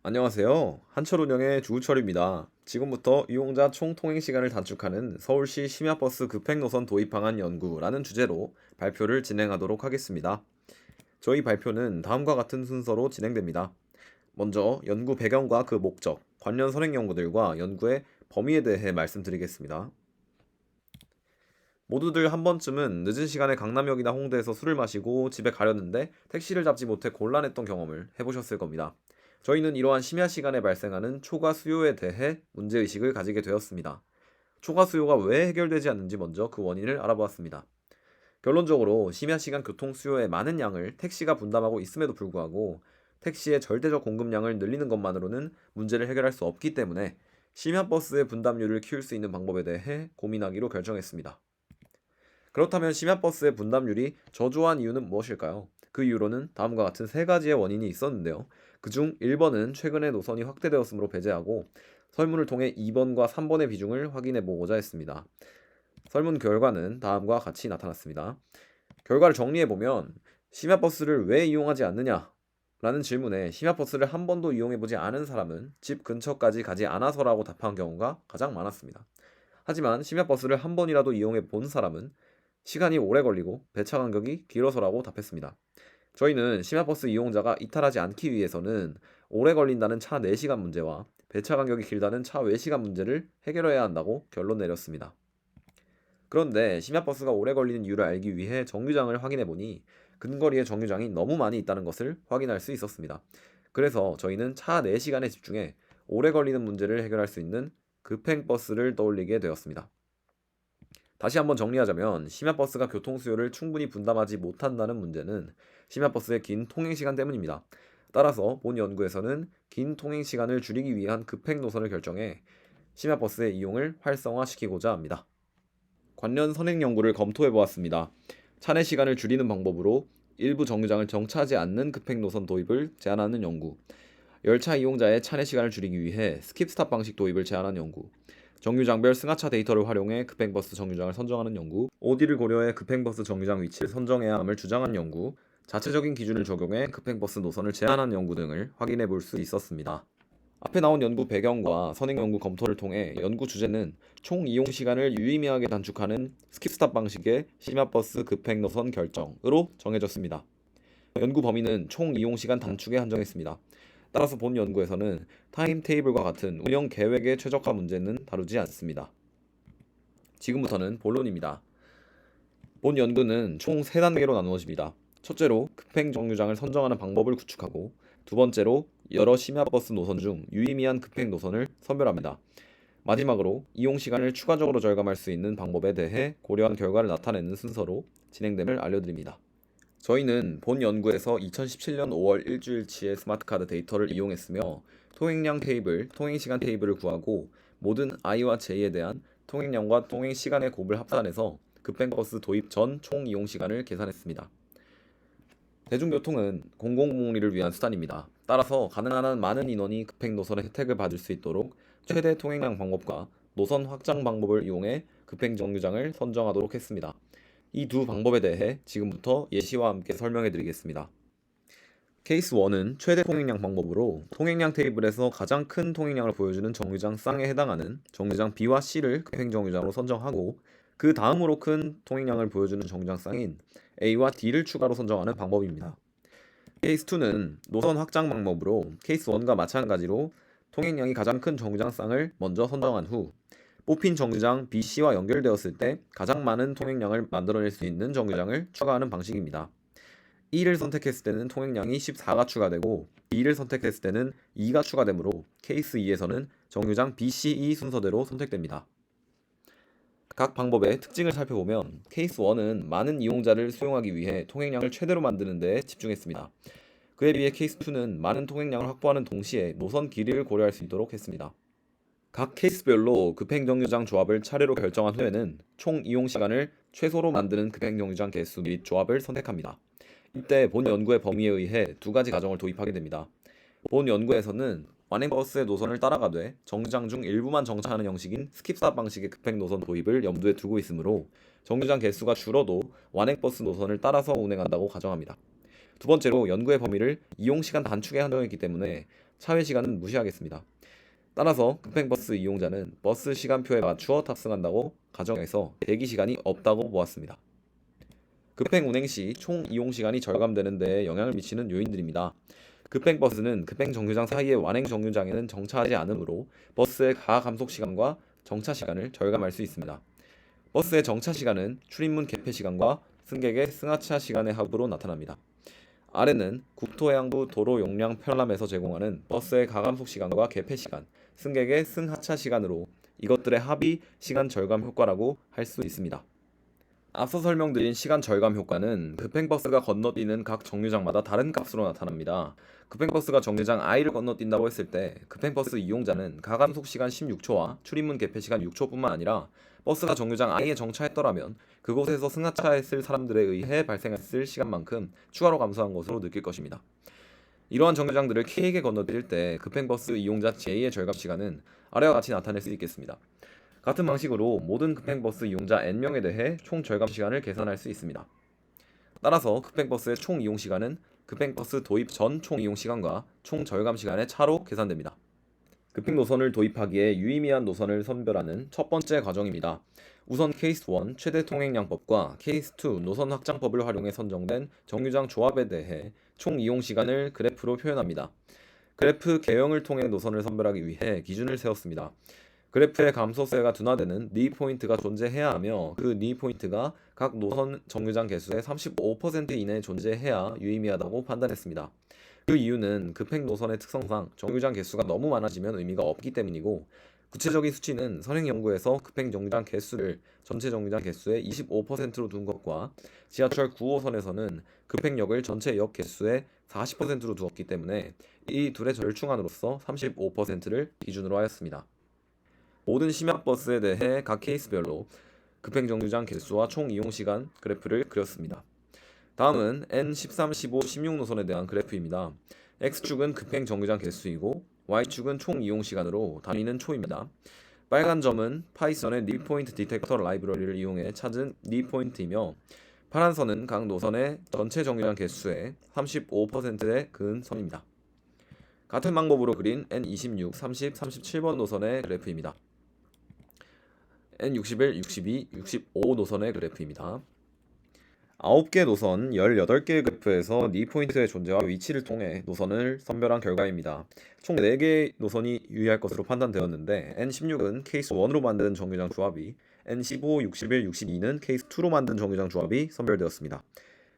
안녕하세요. 한철운영의 주우철입니다. 지금부터 이용자 총 통행 시간을 단축하는 서울시 심야버스 급행노선 도입 방안 연구라는 주제로 발표를 진행하도록 하겠습니다. 저희 발표는 다음과 같은 순서로 진행됩니다. 먼저 연구 배경과 그 목적, 관련 선행 연구들과 연구의 범위에 대해 말씀드리겠습니다. 모두들 한 번쯤은 늦은 시간에 강남역이나 홍대에서 술을 마시고 집에 가려는데 택시를 잡지 못해 곤란했던 경험을 해보셨을 겁니다. 저희는 이러한 심야 시간에 발생하는 초과 수요에 대해 문제의식을 가지게 되었습니다. 초과 수요가 왜 해결되지 않는지 먼저 그 원인을 알아보았습니다. 결론적으로 심야 시간 교통 수요의 많은 양을 택시가 분담하고 있음에도 불구하고 택시의 절대적 공급량을 늘리는 것만으로는 문제를 해결할 수 없기 때문에 심야 버스의 분담률을 키울 수 있는 방법에 대해 고민하기로 결정했습니다. 그렇다면 심야버스의 분담률이 저조한 이유는 무엇일까요? 그 이유로는 다음과 같은 세 가지의 원인이 있었는데요. 그중 1번은 최근에 노선이 확대되었으므로 배제하고 설문을 통해 2번과 3번의 비중을 확인해 보고자 했습니다. 설문 결과는 다음과 같이 나타났습니다. 결과를 정리해 보면 심야버스를 왜 이용하지 않느냐? 라는 질문에 심야버스를 한 번도 이용해 보지 않은 사람은 집 근처까지 가지 않아서라고 답한 경우가 가장 많았습니다. 하지만 심야버스를 한 번이라도 이용해 본 사람은 시간이 오래 걸리고 배차 간격이 길어서라고 답했습니다. 저희는 심야버스 이용자가 이탈하지 않기 위해서는 오래 걸린다는 차 4시간 문제와 배차 간격이 길다는 차 외시간 문제를 해결해야 한다고 결론 내렸습니다. 그런데 심야버스가 오래 걸리는 이유를 알기 위해 정류장을 확인해 보니 근거리에 정류장이 너무 많이 있다는 것을 확인할 수 있었습니다. 그래서 저희는 차 4시간에 집중해 오래 걸리는 문제를 해결할 수 있는 급행버스를 떠올리게 되었습니다. 다시 한번 정리하자면 심야버스가 교통수요를 충분히 분담하지 못한다는 문제는 심야버스의 긴 통행시간 때문입니다. 따라서 본 연구에서는 긴 통행시간을 줄이기 위한 급행 노선을 결정해 심야버스의 이용을 활성화시키고자 합니다. 관련 선행 연구를 검토해 보았습니다. 차내 시간을 줄이는 방법으로 일부 정류장을 정차하지 않는 급행 노선 도입을 제안하는 연구, 열차 이용자의 차내 시간을 줄이기 위해 스킵스탑 방식 도입을 제안한 연구, 정류장별 승하차 데이터를 활용해 급행버스 정류장을 선정하는 연구, OD를 고려해 급행버스 정류장 위치를 선정해야 함을 주장한 연구, 자체적인 기준을 적용해 급행버스 노선을 제한한 연구 등을 확인해 볼 수 있었습니다. 앞에 나온 연구 배경과 선행 연구 검토를 통해 연구 주제는 총 이용 시간을 유의미하게 단축하는 스킵스탑 방식의 심야버스 급행 노선 결정으로 정해졌습니다. 연구 범위는 총 이용 시간 단축에 한정했습니다. 따라서 본 연구에서는 타임테이블과 같은 운영 계획의 최적화 문제는 다루지 않습니다. 지금부터는 본론입니다. 본 연구는 총 3단계로 나누어집니다. 첫째로 급행 정류장을 선정하는 방법을 구축하고 두 번째로 여러 심야버스 노선 중 유의미한 급행 노선을 선별합니다. 마지막으로 이용 시간을 추가적으로 절감할 수 있는 방법에 대해 고려한 결과를 나타내는 순서로 진행됨을 알려드립니다. 저희는 본 연구에서 2017년 5월 일주일치의 스마트카드 데이터를 이용했으며 통행량 테이블, 통행시간 테이블을 구하고 모든 i와 j에 대한 통행량과 통행시간의 곱을 합산해서 급행버스 도입 전 총 이용시간을 계산했습니다. 대중교통은 공공복리를 위한 수단입니다. 따라서 가능한 한 많은 인원이 급행 노선의 혜택을 받을 수 있도록 최대 통행량 방법과 노선 확장 방법을 이용해 급행 정류장을 선정하도록 했습니다. 이 두 방법에 대해 지금부터 예시와 함께 설명해 드리겠습니다. 케이스 1은 최대 통행량 방법으로 통행량 테이블에서 가장 큰 통행량을 보여주는 정류장 쌍에 해당하는 정류장 B와 C를 급행 정류장으로 선정하고 그 다음으로 큰 통행량을 보여주는 정류장 쌍인 A와 D를 추가로 선정하는 방법입니다. 케이스 2는 노선 확장 방법으로 케이스 1과 마찬가지로 통행량이 가장 큰 정류장 쌍을 먼저 선정한 후 뽑힌 정류장 B, C와 연결되었을 때 가장 많은 통행량을 만들어낼 수 있는 정류장을 추가하는 방식입니다. E를 선택했을 때는 통행량이 14가 추가되고 B를 선택했을 때는 2가 추가되므로 케이스 2에서는 정류장 B, C, E 순서대로 선택됩니다. 각 방법의 특징을 살펴보면 케이스 1은 많은 이용자를 수용하기 위해 통행량을 최대로 만드는 데 집중했습니다. 그에 비해 케이스 2는 많은 통행량을 확보하는 동시에 노선 길이를 고려할 수 있도록 했습니다. 각 케이스별로 급행정류장 조합을 차례로 결정한 후에는 총 이용시간을 최소로 만드는 급행정류장 개수 및 조합을 선택합니다. 이때 본 연구의 범위에 의해 두 가지 가정을 도입하게 됩니다. 본 연구에서는 완행버스의 노선을 따라가되 정류장 중 일부만 정차하는 형식인 스킵스탑 방식의 급행 노선 도입을 염두에 두고 있으므로 정류장 개수가 줄어도 완행버스 노선을 따라서 운행한다고 가정합니다. 두 번째로 연구의 범위를 이용시간 단축에 한정했기 때문에 차회 시간은 무시하겠습니다. 따라서 급행버스 이용자는 버스 시간표에 맞추어 탑승한다고 가정해서 대기 시간이 없다고 보았습니다. 급행 운행 시 총 이용 시간이 절감되는 데 영향을 미치는 요인들입니다. 급행버스는 급행 정류장 사이의 완행 정류장에는 정차하지 않으므로 버스의 가감속 시간과 정차 시간을 절감할 수 있습니다. 버스의 정차 시간은 출입문 개폐 시간과 승객의 승하차 시간의 합으로 나타납니다. 아래는 국토해양부 도로 용량 편람에서 제공하는 버스의 가감속 시간과 개폐 시간, 승객의 승하차 시간으로 이것들의 합이 시간 절감 효과라고 할 수 있습니다. 앞서 설명드린 시간 절감 효과는 급행버스가 건너뛰는 각 정류장마다 다른 값으로 나타납니다. 급행버스가 정류장 I를 건너뛴다고 했을 때 급행버스 이용자는 가감속 시간 16초와 출입문 개폐 시간 6초뿐만 아니라 버스가 정류장 I에 정차했더라면 그곳에서 승하차했을 사람들에 의해 발생했을 시간만큼 추가로 감소한 것으로 느낄 것입니다. 이러한 정류장들을 K에게 건너뛸 때 급행버스 이용자 J의 절감 시간은 아래와 같이 나타낼 수 있겠습니다. 같은 방식으로 모든 급행버스 이용자 N명에 대해 총 절감 시간을 계산할 수 있습니다. 따라서 급행버스의 총 이용 시간은 급행버스 도입 전 총 이용 시간과 총 절감 시간의 차로 계산됩니다. 급행 노선을 도입하기에 유의미한 노선을 선별하는 첫 번째 과정입니다. 우선 케이스 1 최대 통행량법과 케이스 2 노선 확장법을 활용해 선정된 정류장 조합에 대해 총 이용 시간을 그래프로 표현합니다. 그래프 개형을 통해 노선을 선별하기 위해 기준을 세웠습니다. 그래프의 감소세가 둔화되는 니 포인트가 존재해야 하며 그 니 포인트가 각 노선 정류장 개수의 35% 이내에 존재해야 유의미하다고 판단했습니다. 그 이유는 급행 노선의 특성상 정류장 개수가 너무 많아지면 의미가 없기 때문이고 구체적인 수치는 선행 연구에서 급행 정류장 개수를 전체 정류장 개수의 25%로 둔 것과 지하철 9호선에서는 급행역을 전체 역 개수의 40%로 두었기 때문에 이 둘의 절충안으로서 35%를 기준으로 하였습니다. 모든 심야버스에 대해 각 케이스별로 급행 정류장 개수와 총 이용 시간 그래프를 그렸습니다. 다음은 N13, 15, 16 노선에 대한 그래프입니다. X축은 급행 정류장 개수이고 Y축은 총 이용 시간으로 단위는 초입니다. 빨간 점은 파이썬의 니 포인트 디텍터 라이브러리를 이용해 찾은 니 포인트이며 파란 선은 각 노선의 전체 정류장 개수의 35%에 그은 선입니다. 같은 방법으로 그린 N26, 30, 37번 노선의 그래프입니다. N61, 62, 65 노선의 그래프입니다. 9개 노선 18개의 그래프에서 니 포인트의 존재와 위치를 통해 노선을 선별한 결과입니다. 총 4개의 노선이 유의할 것으로 판단되었는데 N16은 케이스 1으로 만든 정류장 조합이, N15, 61, 62는 케이스 2로 만든 정류장 조합이 선별되었습니다.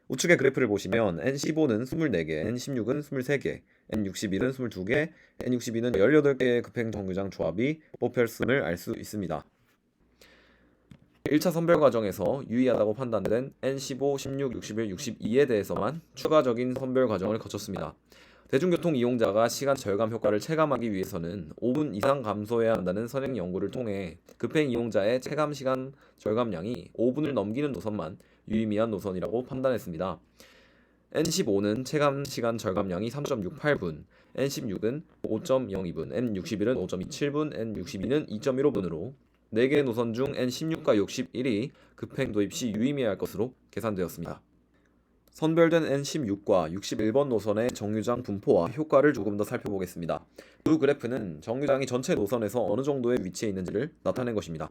우측의 그래프를 보시면 N15는 24개, N16은 23개, N61은 22개, N62는 18개의 급행 정류장 조합이 뽑혔음을 알 수 있습니다. 1차 선별 과정에서 유의하다고 판단된 N15, 16, 61, 62에 대해서만 추가적인 선별 과정을 거쳤습니다. 대중교통 이용자가 시간 절감 효과를 체감하기 위해서는 5분 이상 감소해야 한다는 선행 연구를 통해 급행 이용자의 체감 시간 절감량이 5분을 넘기는 노선만 유의미한 노선이라고 판단했습니다. N15는 체감 시간 절감량이 3.68분, N16은 5.02분, N61은 5.27분, N62는 2.15분으로 4개의 노선 중 N16과 61이 급행 도입 시 유의미할 것으로 계산되었습니다. 선별된 N16과 61번 노선의 정류장 분포와 효과를 조금 더 살펴보겠습니다. 두 그래프는 정류장이 전체 노선에서 어느 정도의 위치에 있는지를 나타낸 것입니다.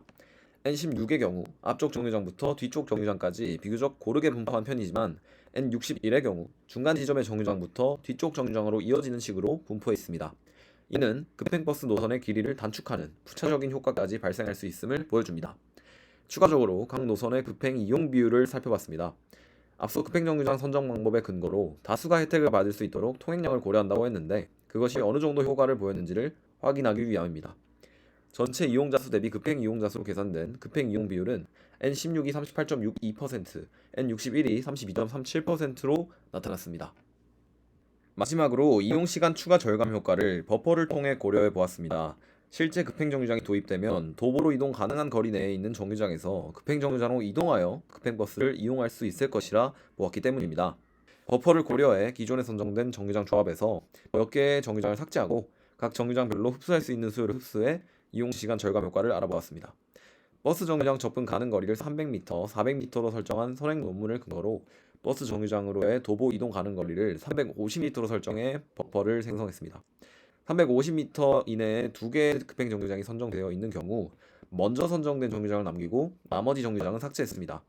N16의 경우 앞쪽 정류장부터 뒤쪽 정류장까지 비교적 고르게 분포한 편이지만 N61의 경우 중간 지점의 정류장부터 뒤쪽 정류장으로 이어지는 식으로 분포했습니다. 이는 급행버스 노선의 길이를 단축하는 부차적인 효과까지 발생할 수 있음을 보여줍니다. 추가적으로 각 노선의 급행 이용 비율을 살펴봤습니다. 앞서 급행 정류장 선정 방법의 근거로 다수가 혜택을 받을 수 있도록 통행량을 고려한다고 했는데 그것이 어느 정도 효과를 보였는지를 확인하기 위함입니다. 전체 이용자 수 대비 급행 이용자 수로 계산된 급행 이용 비율은 N16이 38.62%, N61이 32.37%로 나타났습니다. 마지막으로 이용시간 추가 절감 효과를 버퍼를 통해 고려해 보았습니다. 실제 급행정류장이 도입되면 도보로 이동 가능한 거리 내에 있는 정류장에서 급행정류장으로 이동하여 급행버스를 이용할 수 있을 것이라 보았기 때문입니다. 버퍼를 고려해 기존에 선정된 정류장 조합에서 몇 개의 정류장을 삭제하고 각 정류장별로 흡수할 수 있는 수요를 흡수해 이용시간 절감 효과를 알아보았습니다. 버스 정류장 접근 가능 거리를 300m, 400m로 설정한 선행 논문을 근거로 버스 정류장으로의 도보 이동 가능 거리를 350m로 설정해 버퍼를 생성했습니다. 350m 이내에 2개의 급행 정류장이 선정되어 있는 경우 먼저 선정된 정류장을 남기고 나머지 정류장은 삭제했습니다.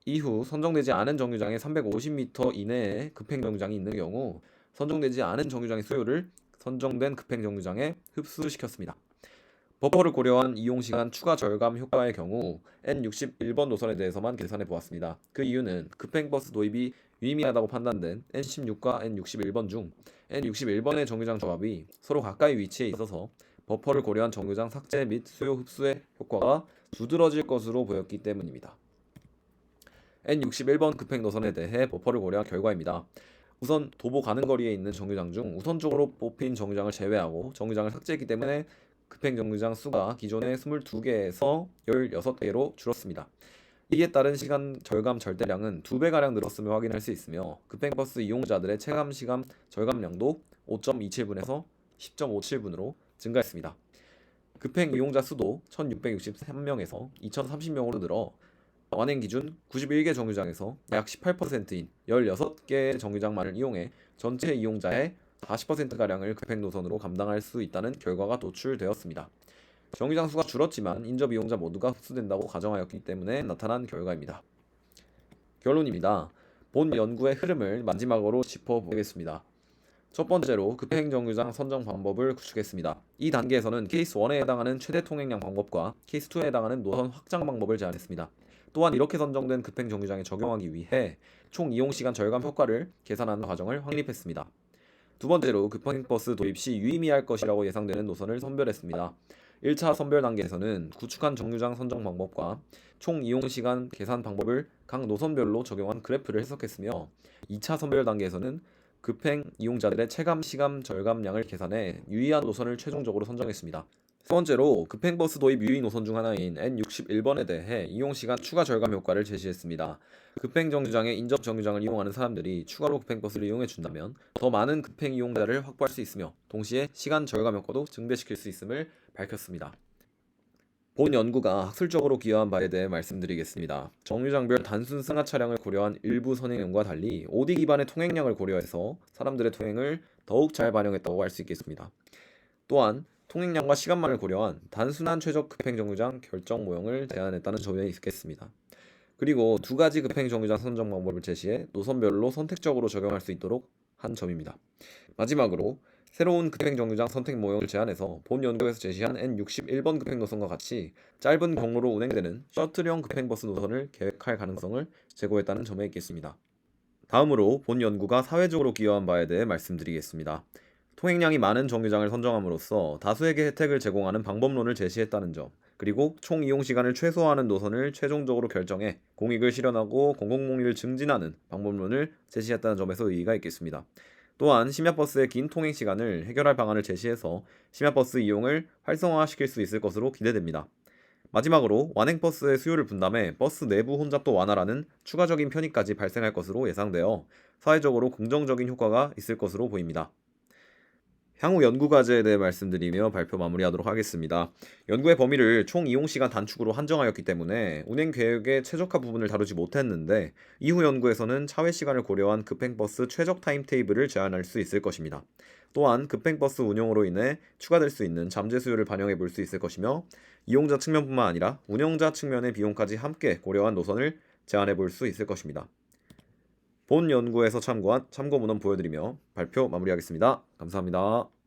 이후 선정되지 않은 정류장에 350m 이내에 급행 정류장이 있는 경우 선정되지 않은 정류장의 수요를 선정된 급행 정류장에 흡수시켰습니다. 버퍼를 고려한 이용시간 추가 절감 효과의 경우 N61번 노선에 대해서만 계산해 보았습니다. 그 이유는 급행버스 도입이 유의미하다고 판단된 N16과 N61번 중 N61번의 정류장 조합이 서로 가까이 위치해 있어서 버퍼를 고려한 정류장 삭제 및 수요 흡수의 효과가 두드러질 것으로 보였기 때문입니다. N61번 급행 노선에 대해 버퍼를 고려한 결과입니다. 우선 도보 가는 거리에 있는 정류장 중 우선적으로 뽑힌 정류장을 제외하고 정류장을 삭제했기 때문에 급행 정류장 수가 기존의 22개에서 16개로 줄었습니다. 이에 따른 시간 절감 절대량은 2배가량 늘었음을 확인할 수 있으며 급행버스 이용자들의 체감 시간 절감량도 5.27분에서 10.57분으로 증가했습니다. 급행 이용자 수도 1663명에서 2030명으로 늘어 완행 기준 91개 정류장에서 약 18%인 16개 정류장만을 이용해 전체 이용자의 40%가량을 급행 노선으로 감당할 수 있다는 결과가 도출되었습니다. 정류장 수가 줄었지만 인접 이용자 모두가 흡수된다고 가정하였기 때문에 나타난 결과입니다. 결론입니다. 본 연구의 흐름을 마지막으로 짚어보겠습니다. 첫 번째로 급행 정류장 선정 방법을 구축했습니다. 이 단계에서는 케이스 1에 해당하는 최대 통행량 방법과 케이스 2에 해당하는 노선 확장 방법을 제안했습니다. 또한 이렇게 선정된 급행 정류장에 적용하기 위해 총 이용시간 절감 효과를 계산하는 과정을 확립했습니다. 두 번째로 급행버스 도입 시 유의미할 것이라고 예상되는 노선을 선별했습니다. 1차 선별 단계에서는 구축한 정류장 선정 방법과 총 이용시간 계산 방법을 각 노선별로 적용한 그래프를 해석했으며 2차 선별 단계에서는 급행 이용자들의 체감 시간 절감량을 계산해 유의한 노선을 최종적으로 선정했습니다. 세 번째로 급행버스 도입 유의 노선 중 하나인 N61번에 대해 이용시간 추가 절감 효과를 제시했습니다. 급행 정류장에 인접 정류장을 이용하는 사람들이 추가로 급행버스를 이용해 준다면 더 많은 급행 이용자를 확보할 수 있으며 동시에 시간 절감 효과도 증대시킬 수 있음을 밝혔습니다. 본 연구가 학술적으로 기여한 바에 대해 말씀드리겠습니다. 정류장별 단순 승하 차량을 고려한 일부 선행형과 달리 OD 기반의 통행량을 고려해서 사람들의 통행을 더욱 잘 반영했다고 할 수 있겠습니다. 또한 통행량과 시간만을 고려한 단순한 최적 급행 정류장 결정 모형을 제안했다는 점이 있겠습니다. 그리고 두 가지 급행 정류장 선정 방법을 제시해 노선별로 선택적으로 적용할 수 있도록 한 점입니다. 마지막으로 새로운 급행 정류장 선택 모형을 제안해서 본 연구에서 제시한 N61번 급행 노선과 같이 짧은 경로로 운행되는 셔틀형 급행버스 노선을 계획할 가능성을 제고했다는 점에 있겠습니다. 다음으로 본 연구가 사회적으로 기여한 바에 대해 말씀드리겠습니다. 통행량이 많은 정류장을 선정함으로써 다수에게 혜택을 제공하는 방법론을 제시했다는 점, 그리고 총 이용시간을 최소화하는 노선을 최종적으로 결정해 공익을 실현하고 공공복리를 증진하는 방법론을 제시했다는 점에서 의의가 있겠습니다. 또한 심야버스의 긴 통행시간을 해결할 방안을 제시해서 심야버스 이용을 활성화시킬 수 있을 것으로 기대됩니다. 마지막으로 완행버스의 수요를 분담해 버스 내부 혼잡도 완화라는 추가적인 편의까지 발생할 것으로 예상되어 사회적으로 긍정적인 효과가 있을 것으로 보입니다. 향후 연구 과제에 대해 말씀드리며 발표 마무리하도록 하겠습니다. 연구의 범위를 총 이용시간 단축으로 한정하였기 때문에 운행 계획의 최적화 부분을 다루지 못했는데 이후 연구에서는 차회 시간을 고려한 급행버스 최적 타임테이블을 제안할 수 있을 것입니다. 또한 급행버스 운영으로 인해 추가될 수 있는 잠재 수요를 반영해 볼 수 있을 것이며 이용자 측면뿐만 아니라 운영자 측면의 비용까지 함께 고려한 노선을 제안해 볼 수 있을 것입니다. 본 연구에서 참고한 참고 문헌 보여드리며 발표 마무리하겠습니다. 감사합니다.